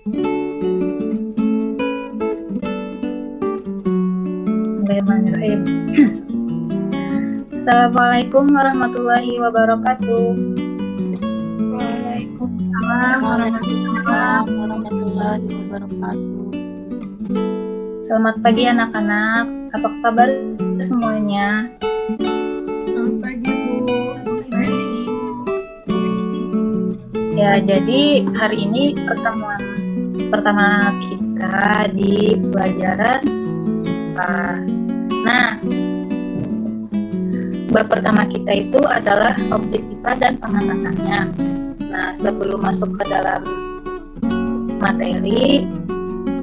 Bismillahirrahmanirrahim. Assalamualaikum warahmatullahi wabarakatuh. Waalaikumsalam warahmatullahi wabarakatuh. Selamat pagi anak-anak. Apa kabar semuanya? Selamat pagi, Bu. Ya, jadi hari ini pertemuan pertama kita di pelajaran IPA. Nah, bab pertama kita itu adalah objek IPA dan pengamatannya. Nah, sebelum masuk ke dalam materi,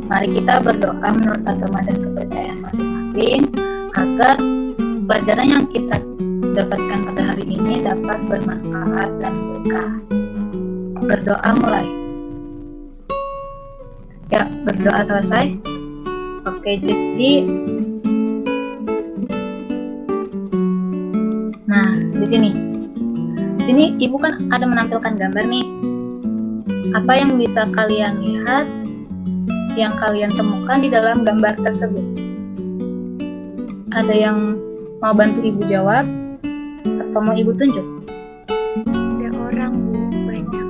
mari kita berdoa menurut agama dan kepercayaan masing-masing agar pelajaran yang kita dapatkan pada hari ini dapat bermanfaat dan berkah. Berdoa mulai. Ya, berdoa selesai. Oke, jadi nah, di sini Ibu kan ada menampilkan gambar nih. Apa yang bisa kalian lihat, yang kalian temukan di dalam gambar tersebut? Ada yang mau bantu Ibu jawab atau mau Ibu tunjuk? Ada orang, Bu, banyak.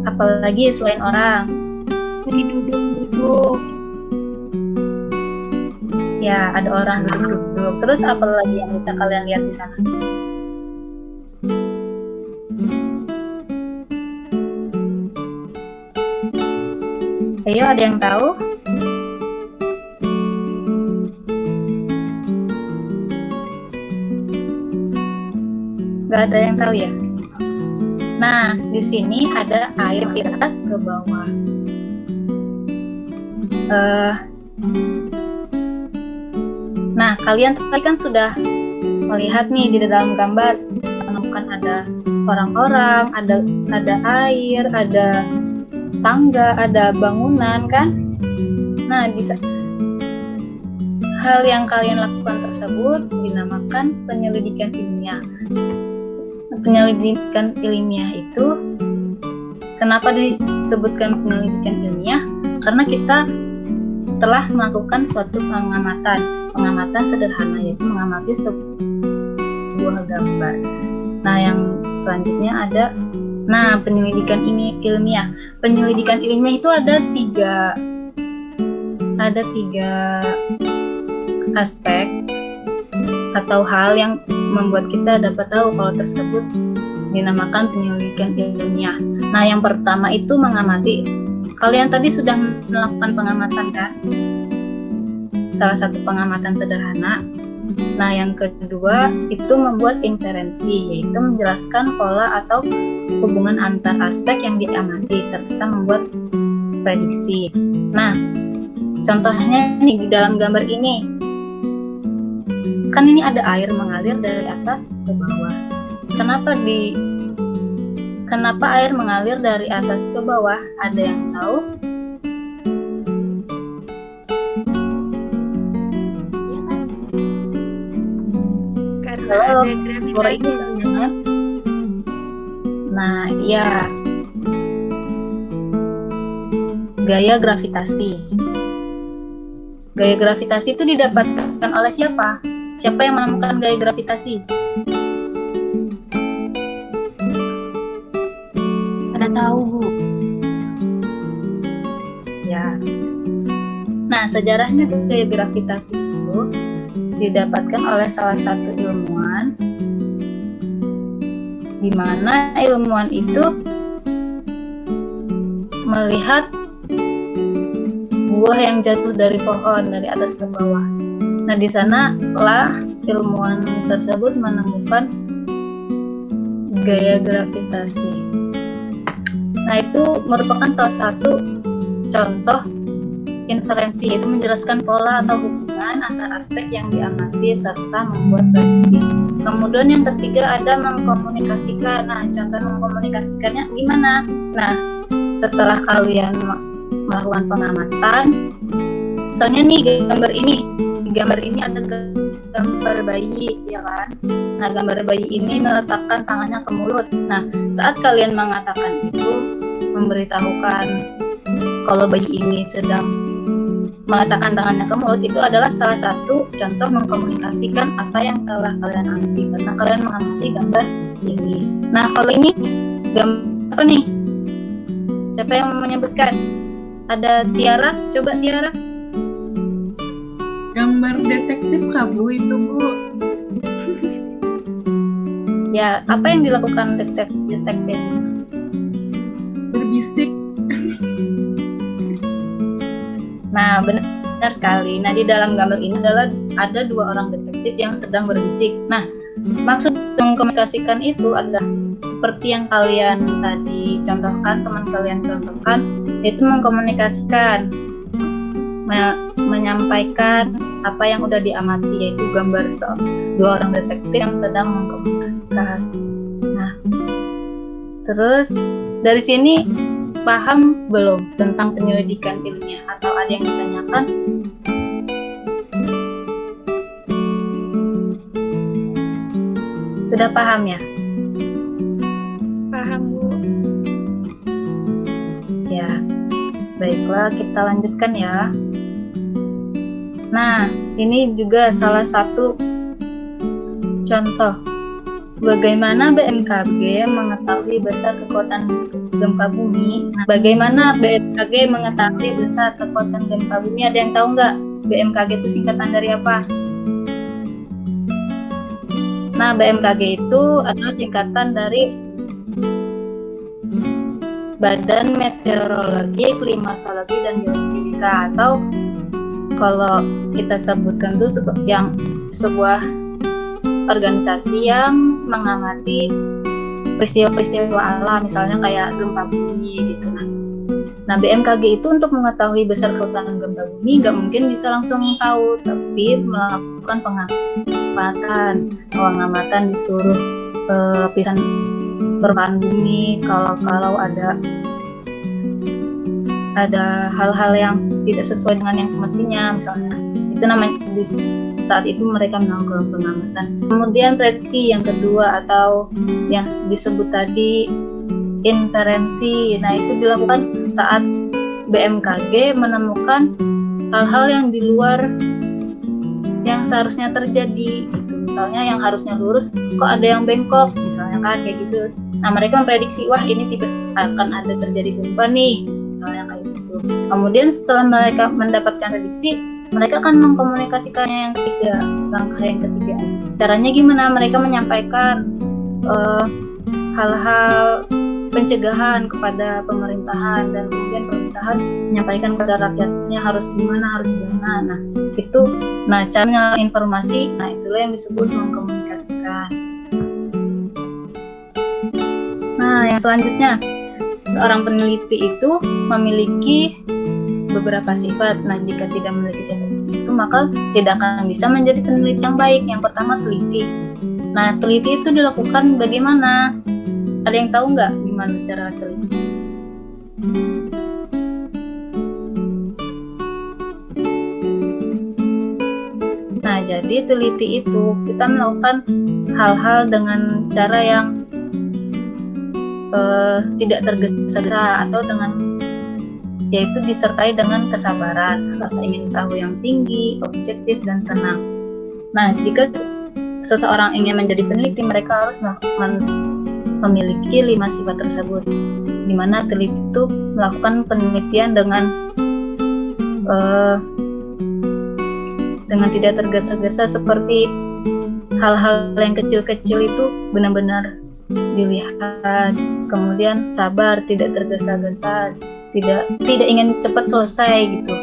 Apalagi selain orang? Lagi duduk-duduk. Ya, ada orang duduk. Terus apa lagi yang bisa kalian lihat di sana? Ayo, ada yang tahu? Gak ada yang tahu ya? Nah, di sini ada air di atas ke bawah. Nah, kalian tadi kan sudah melihat nih di dalam gambar, menemukan ada orang-orang, ada air, ada tangga, ada bangunan kan? Nah, hal yang kalian lakukan tersebut dinamakan penyelidikan ilmiah. Penyelidikan ilmiah itu kenapa disebutkan penyelidikan ilmiah? Karena kita telah melakukan suatu pengamatan sederhana, yaitu mengamati sebuah gambar. Nah, yang selanjutnya ada penyelidikan ilmiah. Penyelidikan ilmiah itu ada tiga aspek atau hal yang membuat kita dapat tahu kalau tersebut dinamakan penyelidikan ilmiah. Nah, yang pertama itu mengamati. Kalian tadi sudah melakukan pengamatan kan? Salah satu pengamatan sederhana. Nah, yang kedua itu membuat inferensi, yaitu menjelaskan pola atau hubungan antar aspek yang diamati serta membuat prediksi. Nah, contohnya nih di dalam gambar ini. Kan ini ada air mengalir dari atas ke bawah. Kenapa air mengalir dari atas ke bawah? Ada yang tahu? Karena Halo, ada gravitasi. Nah, iya. Gaya gravitasi. Gaya gravitasi itu didapatkan oleh siapa? Siapa yang menemukan gaya gravitasi? Ada tahu, Bu? Ya. Nah, sejarahnya gaya gravitasi itu didapatkan oleh salah satu ilmuwan, di mana ilmuwan itu melihat buah yang jatuh dari pohon dari atas ke bawah. Nah, di sanalah ilmuwan tersebut menemukan gaya gravitasi. Nah, itu merupakan salah satu contoh inferensi, yaitu menjelaskan pola atau hubungan antar aspek yang diamati serta membuat prediksi. Kemudian yang ketiga ada mengkomunikasikan. Nah, contoh mengkomunikasikannya gimana? Nah, setelah kalian melakukan pengamatan, misalnya nih di gambar ini ada gambar bayi, ya kan? Nah, gambar bayi ini meletakkan tangannya ke mulut. Nah, saat kalian mengatakan itu, memberitahukan kalau bayi ini sedang meletakkan tangannya ke mulut, itu adalah salah satu contoh mengkomunikasikan apa yang telah kalian amati karena kalian mengamati gambar ini. Nah, kalau ini gambar apa nih? Siapa yang mau menyebutkan? Ada Tiara, coba Tiara. Gambar detektif kah Bu itu Bu? Ya, apa yang dilakukan detektif? Berbisik. Nah, benar sekali. Nah, di dalam gambar ini ada 2 orang detektif yang sedang berbisik. Nah, maksud mengkomunikasikan itu adalah seperti yang kalian tadi contohkan, teman kalian contohkan, itu mengkomunikasikan, menyampaikan apa yang udah diamati, yaitu gambar 2 orang detektif yang sedang mengkomunikasikan. Nah, terus dari sini paham belum tentang penyelidikan ilmiah atau ada yang ditanyakan? Sudah paham ya? Paham Bu. Ya, baiklah kita lanjutkan ya. Nah, ini juga salah satu contoh bagaimana BMKG mengetahui besar kekuatan gempa bumi. Nah, bagaimana BMKG mengetahui besar kekuatan gempa bumi? Ada yang tahu nggak? BMKG itu singkatan dari apa? Nah, BMKG itu adalah singkatan dari Badan Meteorologi, Klimatologi, dan Geofisika, atau kalau kita sebutkan itu yang sebuah organisasi yang mengamati peristiwa-peristiwa alam, misalnya kayak gempa bumi gitu. Nah, BMKG itu untuk mengetahui besar kekuatan gempa bumi nggak mungkin bisa langsung tahu, tapi melakukan pengamatan di seluruh lapisan permukaan bumi. Kalau ada hal-hal yang tidak sesuai dengan yang semestinya, misalnya, itu namanya di saat itu mereka melakukan pengamatan. Kemudian prediksi yang kedua atau yang disebut tadi inferensi. Nah, itu dilakukan saat BMKG menemukan hal-hal yang di luar yang seharusnya terjadi. Misalnya yang harusnya lurus, kok ada yang bengkok, misalnya kan kayak gitu. Nah, mereka memprediksi, wah ini tiba akan ada terjadi gempa nih, misalnya kayak gitu. Kemudian setelah mereka mendapatkan prediksi, mereka akan mengkomunikasikannya yang ketiga, langkah yang ketiga. Caranya gimana? Mereka menyampaikan hal-hal pencegahan kepada pemerintahan, dan kemudian pemerintahan menyampaikan kepada rakyatnya harus gimana. Nah, itu caranya informasi. Nah, itulah yang disebut mengkomunikasikan. Nah, yang selanjutnya, seorang peneliti itu memiliki beberapa sifat. Nah, jika tidak memiliki sifat itu, maka tidak akan bisa menjadi peneliti yang baik. Yang pertama, teliti. Nah, teliti itu dilakukan bagaimana? Ada yang tahu nggak gimana cara teliti? Nah, jadi teliti itu kita melakukan hal-hal dengan cara yang tidak tergesa-gesa, atau yaitu disertai dengan kesabaran, rasa ingin tahu yang tinggi, objektif, dan tenang. Nah, jika seseorang ingin menjadi peneliti, mereka harus memiliki 5 sifat tersebut, di mana teliti itu melakukan penelitian dengan tidak tergesa-gesa, seperti hal-hal yang kecil-kecil itu benar-benar dilihat, kemudian sabar, tidak tergesa-gesa, tidak ingin cepat selesai gitu,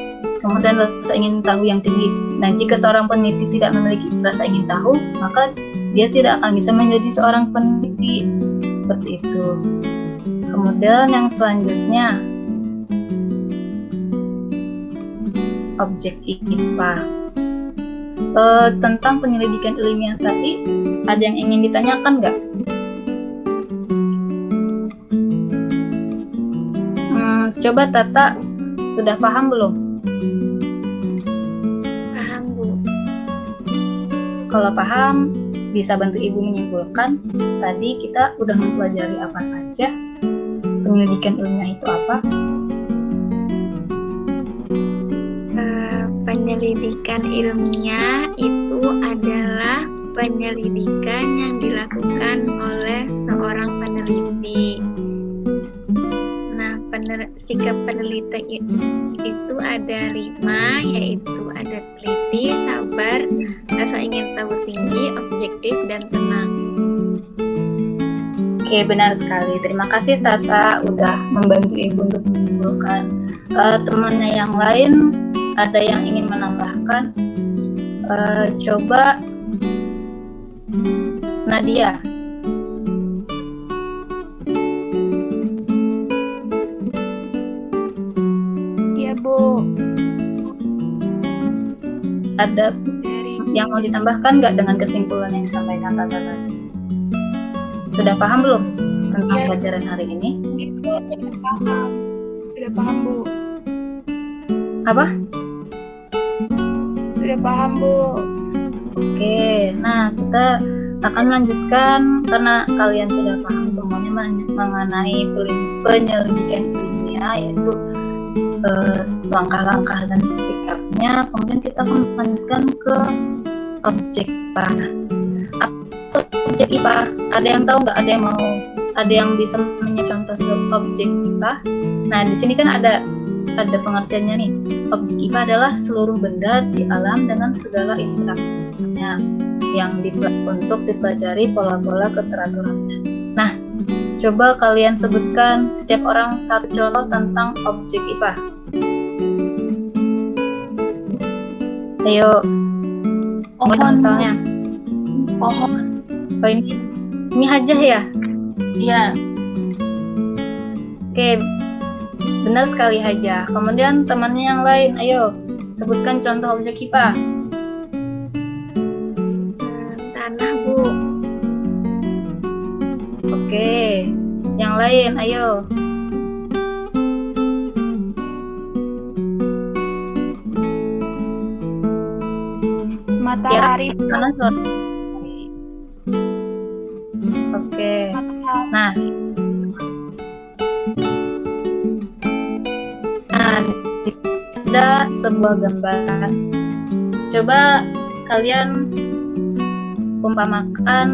kemudian rasa ingin tahu yang tinggi. Nah, jika seorang peneliti tidak memiliki rasa ingin tahu, maka dia tidak akan bisa menjadi seorang peneliti, seperti itu. Kemudian yang selanjutnya, objek IPA. Tentang penyelidikan ilmiah tadi, ada yang ingin ditanyakan nggak? Coba Tata, sudah paham belum? Paham Bu. Kalau paham, bisa bantu Ibu menyimpulkan. Tadi kita udah mempelajari apa saja? penyelidikan ilmiah itu apa? Penyelidikan ilmiah itu adalah penyelidikan yang dilakukan oleh seorang peneliti. Nah, sikap peneliti itu ada 5, yaitu ada teliti, sabar, rasa ingin tahu tinggi, objektif, dan tenang. Oke, benar sekali. Terima kasih Tata udah membantu Ibu untuk menyimpulkan. Temannya yang lain ada yang ingin menambahkan? Coba Nadia. Iya, Bu. Ada Dari yang mau ditambahkan nggak dengan kesimpulan yang disampaikan Tata tadi? Sudah paham belum tentang Iya. pelajaran hari ini? Ibu sudah paham. Sudah paham, Bu. Apa? Sudah paham, Bu. Oke, nah kita akan melanjutkan karena kalian sudah paham semuanya mengenai penyelidikan ilmiah, yaitu langkah-langkah dan sikapnya. Kemudian kita akan melanjutkan ke objek IPA. Nah, objek IPA, ada yang tahu nggak? Ada yang bisa mencontoh objek IPA? Nah, di sini kan ada pengertiannya nih. Objek IPA adalah seluruh benda di alam dengan segala interaksinya yang untuk dipelajari pola-pola keteraturannya. Nah, coba kalian sebutkan setiap orang satu contoh tentang objek IPA. Ayo, misalnya. Pohon. Oh, ini Hajah ya? Iya. Oke, benar sekali Hajah. Kemudian temannya yang lain, ayo sebutkan contoh objek IPA. Tanah, Bu. Oke, yang lain, ayo. Matahari, Bu. Mana suara? Oke, nah, ada sebuah gambaran. Coba kalian umpamakan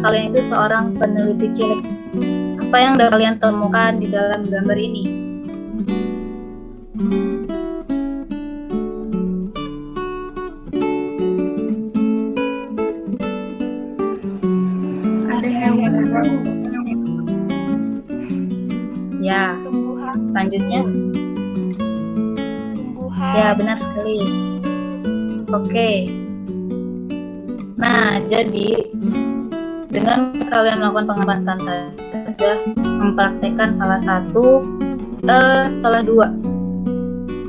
kalian itu seorang peneliti cilik. Apa yang kalian temukan di dalam gambar ini? Ada hewan, Ya, tumbuhan, selanjutnya. tumbuhan. Ya, benar sekali. Oke. Nah, jadi dengan kalian melakukan pengamatan tadi sudah mempraktekkan salah dua.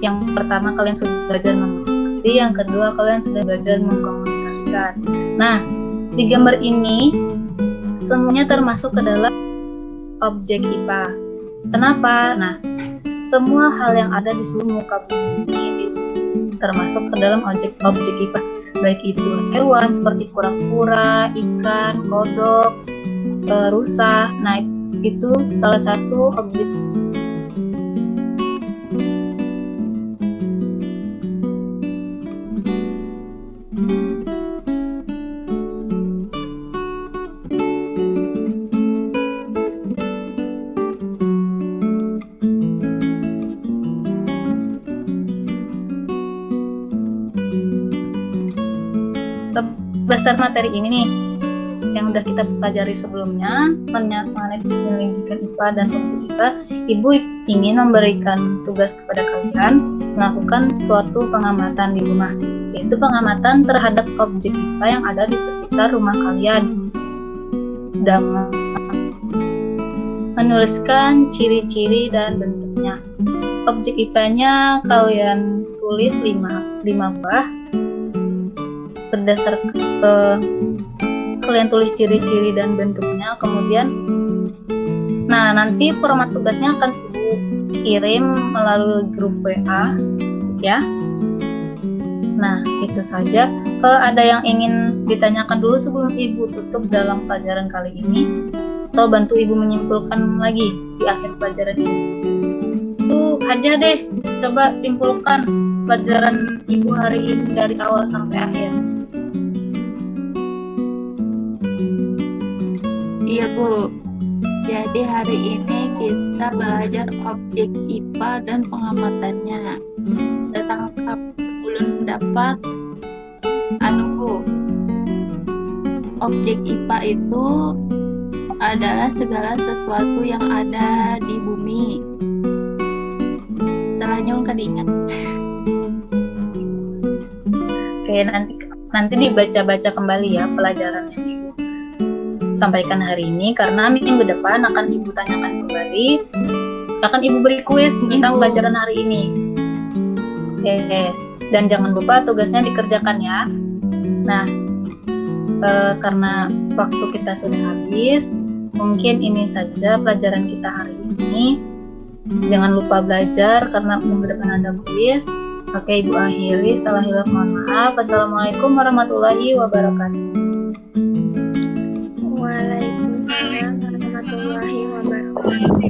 Yang pertama kalian sudah belajar mengerti, yang kedua kalian sudah belajar mengkomunikasikan. Nah, di gambar ini semuanya termasuk ke dalam objek IPA. Kenapa? Nah, semua hal yang ada di seluruh muka bumi ini termasuk ke dalam objek IPA, baik itu hewan seperti kura-kura, ikan, kodok, rusa. Nah, itu salah satu objek. Berdasar materi ini nih yang udah kita pelajari sebelumnya mengenai penyelidikan IPA dan objek IPA, Ibu ingin memberikan tugas kepada kalian melakukan suatu pengamatan di rumah, yaitu pengamatan terhadap objek IPA yang ada di sekitar rumah kalian dan menuliskan ciri-ciri dan bentuknya. Objek IPA-nya kalian tulis 5 buah. Berdasar ke kalian tulis ciri-ciri dan bentuknya, kemudian nanti format tugasnya akan Ibu kirim melalui grup WA ya. Nah, itu saja. Ada yang ingin ditanyakan dulu sebelum Ibu tutup dalam pelajaran kali ini, atau bantu Ibu menyimpulkan lagi? di akhir pelajaran ini. Itu aja deh, coba simpulkan pelajaran Ibu hari ini dari awal sampai akhir. Iya Bu. Jadi hari ini kita belajar objek IPA dan pengamatannya. Tertangkap belum dapat Bu. Objek IPA itu adalah segala sesuatu yang ada di bumi. Setelahnya kan diingat. Oke, nanti dibaca-baca kembali ya pelajaran yang Ibu sampaikan hari ini, karena minggu depan akan Ibu tanyakan kembali, akan Ibu beri kuis tentang pelajaran hari ini. Oke, dan jangan lupa tugasnya dikerjakan ya. Nah, karena waktu kita sudah habis, mungkin ini saja pelajaran kita hari ini. Jangan lupa belajar karena minggu depan ada kuis. Oke, Ibu akhiri. Salah hilaf mohon maaf. Assalamualaikum warahmatullahi wabarakatuh. Waalaikumsalam warahmatullahi wabarakatuh.